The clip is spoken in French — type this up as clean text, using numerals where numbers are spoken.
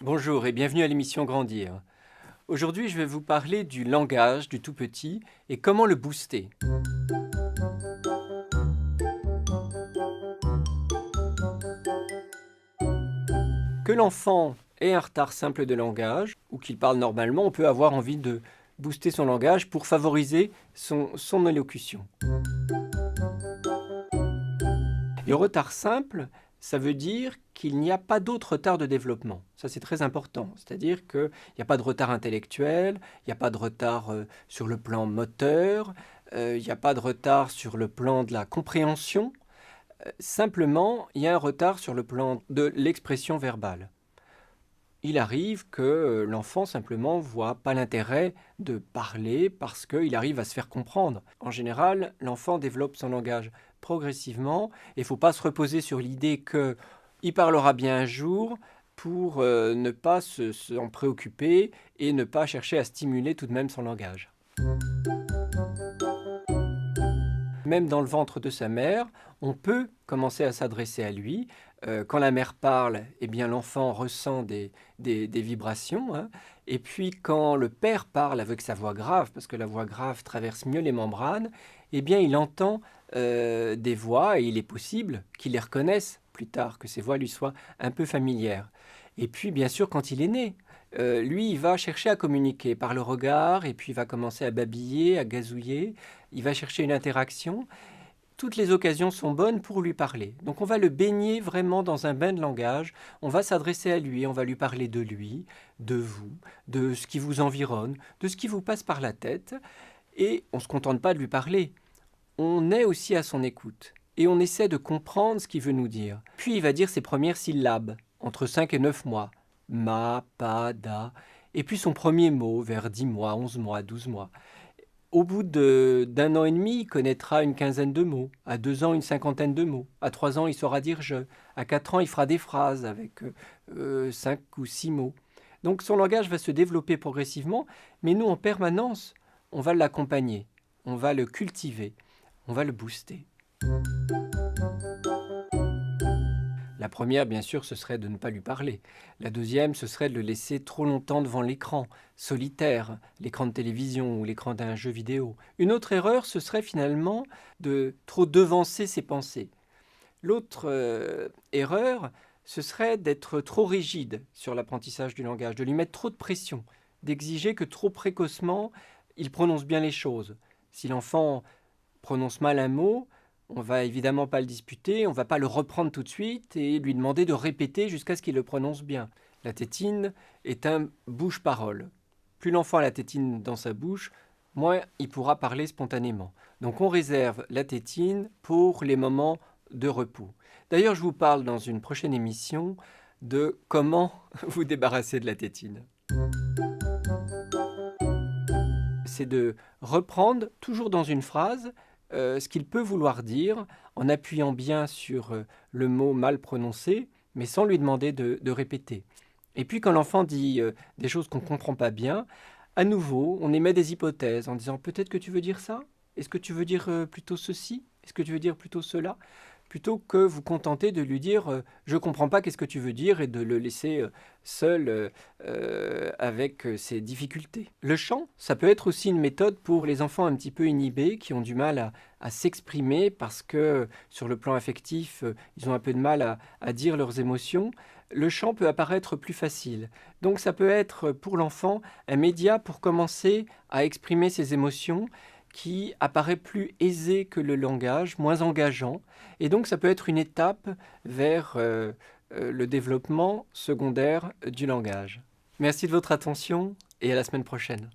Bonjour et bienvenue à l'émission Grandir. Aujourd'hui, je vais vous parler du langage du tout petit et comment le booster. Que l'enfant ait un retard simple de langage ou qu'il parle normalement, on peut avoir envie de booster son langage pour favoriser son élocution. Le retard simple, ça veut dire qu'il n'y a pas d'autre retard de développement. Ça, c'est très important. C'est-à-dire qu'il n'y a pas de retard intellectuel, il n'y a pas de retard sur le plan moteur, il n'y a pas de retard sur le plan de la compréhension. Simplement, il y a un retard sur le plan de l'expression verbale. Il arrive que l'enfant simplement ne voit pas l'intérêt de parler parce qu'il arrive à se faire comprendre. En général, l'enfant développe son langage progressivement et il ne faut pas se reposer sur l'idée qu'il parlera bien un jour pour ne pas s'en préoccuper et ne pas chercher à stimuler tout de même son langage. Même dans le ventre de sa mère, on peut commencer à s'adresser à lui. Quand la mère parle, eh bien, l'enfant ressent des vibrations, hein. Et puis quand le père parle avec sa voix grave, parce que la voix grave traverse mieux les membranes, eh bien, il entend des voix et il est possible qu'il les reconnaisse plus tard, que ces voix lui soient un peu familières. Et puis, bien sûr, quand il est né, lui, il va chercher à communiquer par le regard et puis il va commencer à babiller, à gazouiller. Il va chercher une interaction. Toutes les occasions sont bonnes pour lui parler. Donc on va le baigner vraiment dans un bain de langage. On va s'adresser à lui, on va lui parler de lui, de vous, de ce qui vous environne, de ce qui vous passe par la tête. Et on ne se contente pas de lui parler. On est aussi à son écoute. Et on essaie de comprendre ce qu'il veut nous dire. Puis il va dire ses premières syllabes, entre 5 et 9 mois. Ma, pa, da. Et puis son premier mot, vers 10 mois, 11 mois, 12 mois. Au bout d'un an et demi, il connaîtra une quinzaine de mots. À 2 ans, une cinquantaine de mots. À 3 ans, il saura dire je. À 4 ans, il fera des phrases avec 5 ou 6 mots. Donc son langage va se développer progressivement, mais nous, en permanence, on va l'accompagner, on va le cultiver, on va le booster. La première, bien sûr, ce serait de ne pas lui parler. La deuxième, ce serait de le laisser trop longtemps devant l'écran, solitaire, l'écran de télévision ou l'écran d'un jeu vidéo. Une autre erreur, ce serait finalement de trop devancer ses pensées. L'autre erreur, ce serait d'être trop rigide sur l'apprentissage du langage, de lui mettre trop de pression, d'exiger que trop précocement, il prononce bien les choses. Si l'enfant prononce mal un mot, on va évidemment pas le disputer, on va pas le reprendre tout de suite et lui demander de répéter jusqu'à ce qu'il le prononce bien. La tétine est un bouche-parole. Plus l'enfant a la tétine dans sa bouche, moins il pourra parler spontanément. Donc on réserve la tétine pour les moments de repos. D'ailleurs, je vous parle dans une prochaine émission de comment vous débarrasser de la tétine. C'est de reprendre, toujours dans une phrase, ce qu'il peut vouloir dire, en appuyant bien sur le mot mal prononcé, mais sans lui demander de répéter. Et puis quand l'enfant dit des choses qu'on ne comprend pas bien, à nouveau, on émet des hypothèses en disant peut-être que tu veux dire ça? Est-ce que tu veux dire plutôt ceci? Est-ce que tu veux dire plutôt cela? Plutôt que vous contenter de lui dire je ne comprends pas qu'est-ce que tu veux dire et de le laisser seul avec ses difficultés. Le chant, ça peut être aussi une méthode pour les enfants un petit peu inhibés qui ont du mal à s'exprimer parce que sur le plan affectif, ils ont un peu de mal à dire leurs émotions. Le chant peut apparaître plus facile. Donc ça peut être pour l'enfant un média pour commencer à exprimer ses émotions qui apparaît plus aisé que le langage, moins engageant. Et donc ça peut être une étape vers le développement secondaire du langage. Merci de votre attention et à la semaine prochaine.